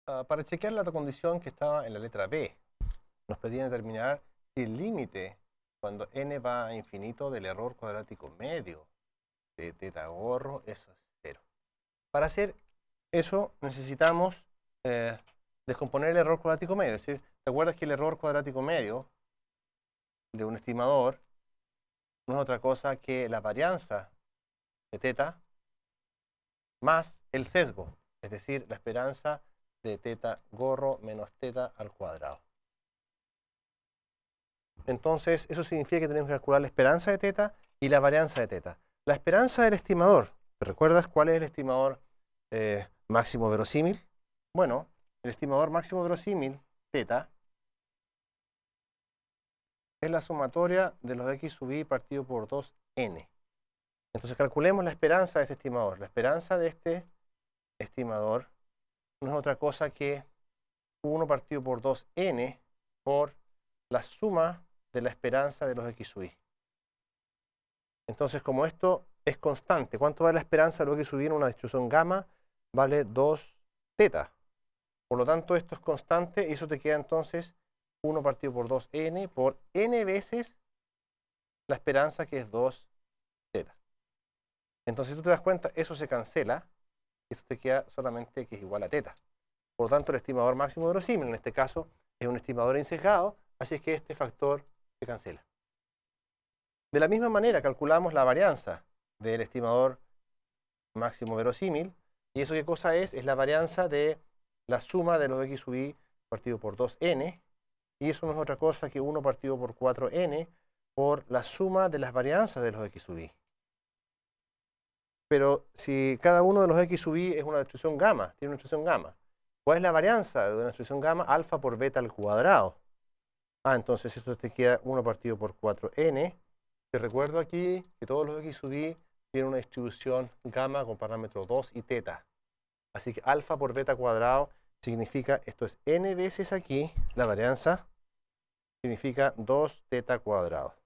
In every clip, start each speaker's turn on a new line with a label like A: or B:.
A: Para chequear la condición que estaba en la letra B, nos pedían determinar si el límite cuando n va a infinito del error cuadrático medio de teta gorro, eso es 0. Para hacer eso necesitamos descomponer el error cuadrático medio. Es decir, ¿te acuerdas que el error cuadrático medio de un estimador no es otra cosa que la varianza de teta más el sesgo? Es decir, la esperanza de teta gorro menos teta al cuadrado. Entonces, eso significa que tenemos que calcular la esperanza de teta y la varianza de teta. La esperanza del estimador, ¿te recuerdas cuál es el estimador máximo verosímil? Bueno, el estimador máximo verosímil, teta, es la sumatoria de los x sub i partido por 2n. Entonces calculemos la esperanza de este estimador. La esperanza de este estimador no es otra cosa que 1 partido por 2n por la suma de la esperanza de los x sub i. Entonces, como esto es constante, ¿cuánto vale la esperanza de los x sub i en una distribución gamma? Vale 2 teta. Por lo tanto, esto es constante y eso te queda entonces 1 partido por 2n por n veces la esperanza, que es 2 teta. Entonces, si tú te das cuenta, eso se cancela y esto te queda solamente x igual a teta. Por lo tanto, el estimador máximo verosímil, en este caso, es un estimador insesgado, así es que este factor se cancela. De la misma manera, calculamos la varianza del estimador máximo verosímil. ¿Y eso qué cosa es? Es la varianza de la suma de los x sub i partido por 2n. Y eso no es otra cosa que 1 partido por 4n por la suma de las varianzas de los x sub i. Pero si cada uno de los x sub i es una distribución gamma, tiene una distribución gamma, ¿cuál es la varianza de una distribución gamma? Alfa por beta al cuadrado. Entonces esto te queda 1 partido por 4n. Te recuerdo aquí que todos los x sub i tienen una distribución gamma con parámetros 2 y teta. Así que alfa por beta cuadrado significa, esto es n veces aquí, la varianza, significa 2 teta cuadrado.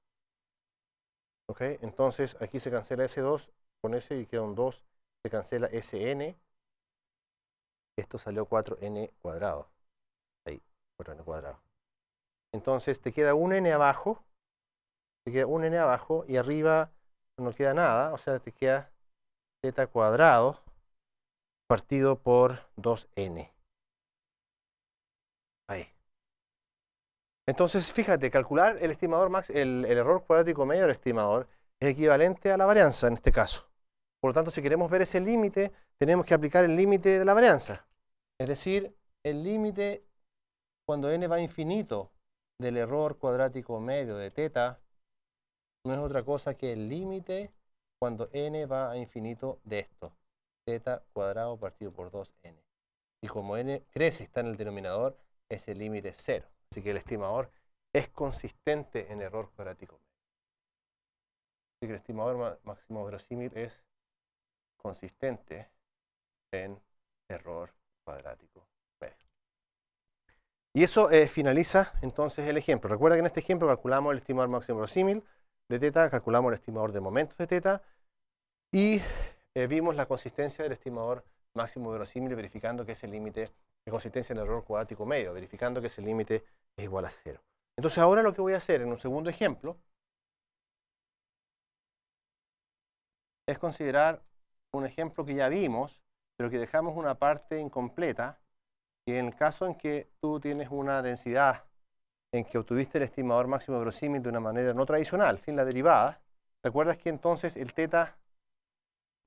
A: ¿Ok? Entonces aquí se cancela ese 2 con ese y queda un 2, se cancela ese n. Esto salió 4n cuadrado. Ahí, 4n cuadrado. Entonces te queda un n abajo. Te queda un n abajo y arriba no queda nada, o sea, te queda teta cuadrado partido por 2n. Ahí. Entonces, fíjate, calcular el estimador el error cuadrático medio del estimador es equivalente a la varianza en este caso. Por lo tanto, si queremos ver ese límite, tenemos que aplicar el límite de la varianza. Es decir, el límite cuando n va a infinito del error cuadrático medio de teta no es otra cosa que el límite cuando n va a infinito de esto, teta cuadrado partido por 2n. Y como n crece y está en el denominador, ese límite es 0. Así que el estimador es consistente en error cuadrático medio. Así que el estimador máximo verosímil es consistente en error cuadrático medio. Y eso finaliza entonces el ejemplo. Recuerda que en este ejemplo calculamos el estimador máximo verosímil de teta, calculamos el estimador de momentos de teta y vimos la consistencia del estimador máximo verosímil verificando que ese límite de consistencia en error cuadrático medio, verificando que ese límite es igual a 0. Entonces ahora lo que voy a hacer en un segundo ejemplo es considerar un ejemplo que ya vimos, pero que dejamos una parte incompleta, y en el caso en que tú tienes una densidad en que obtuviste el estimador máximo verosímil de una manera no tradicional, sin la derivada, ¿recuerdas que entonces el teta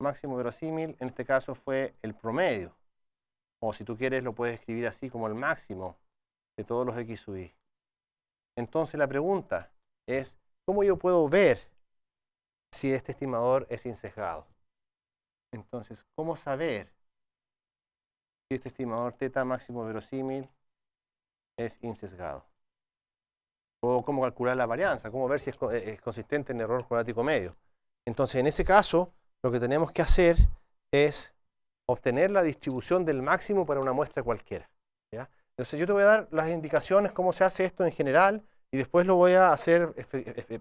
A: máximo verosímil en este caso fue el promedio? O si tú quieres lo puedes escribir así como el máximo de todos los x sub i. Entonces la pregunta es, ¿cómo yo puedo ver si este estimador es insesgado? Entonces, ¿cómo saber si este estimador teta máximo verosímil es insesgado? O cómo calcular la varianza, cómo ver si es consistente en error cuadrático medio. Entonces, en ese caso, lo que tenemos que hacer es obtener la distribución del máximo para una muestra cualquiera. ¿Ya? Entonces, yo te voy a dar las indicaciones, cómo se hace esto en general, y después lo voy a hacer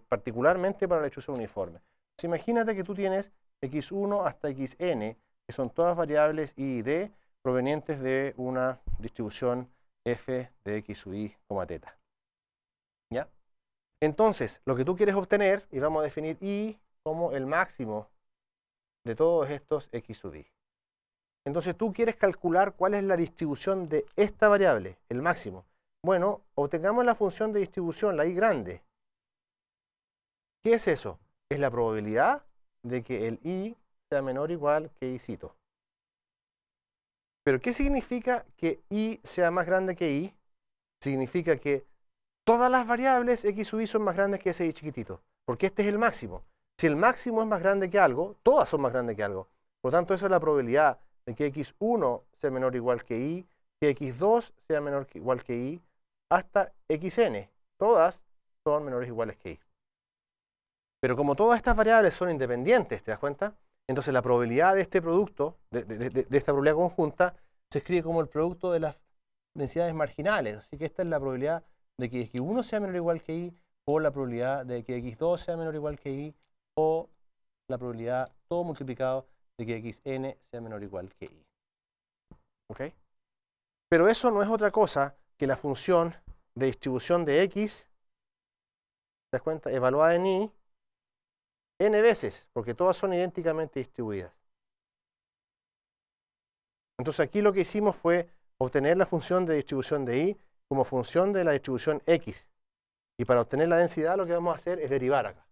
A: particularmente para la distribución uniforme. Entonces, imagínate que tú tienes x1 hasta xn, que son todas variables i y d, provenientes de una distribución f de x sub i, teta. ¿Ya? Entonces, lo que tú quieres obtener, y vamos a definir i como el máximo de todos estos x sub i. Entonces tú quieres calcular cuál es la distribución de esta variable, el máximo. Bueno, obtengamos la función de distribución, la i grande. ¿Qué es eso? Es la probabilidad de que el i sea menor o igual que i cito. ¿Pero qué significa que i sea más grande que i? Significa que todas las variables x sub i son más grandes que ese i chiquitito, porque este es el máximo. Si el máximo es más grande que algo, todas son más grandes que algo. Por lo tanto, esa es la probabilidad de que x1 sea menor o igual que i, que x2 sea menor o igual que i, hasta xn. Todas son menores o iguales que i. Pero como todas estas variables son independientes, ¿te das cuenta? Entonces la probabilidad de este producto, de esta probabilidad conjunta, se escribe como el producto de las densidades marginales. Así que esta es la probabilidad de que x1 sea menor o igual que i, o la probabilidad de que x2 sea menor o igual que i, o la probabilidad, todo multiplicado, de que xn sea menor o igual que i. ¿Ok? Pero eso no es otra cosa que la función de distribución de x, ¿te das cuenta? Evaluada en i, n veces, porque todas son idénticamente distribuidas. Entonces aquí lo que hicimos fue obtener la función de distribución de i como función de la distribución x. Y para obtener la densidad lo que vamos a hacer es derivar acá.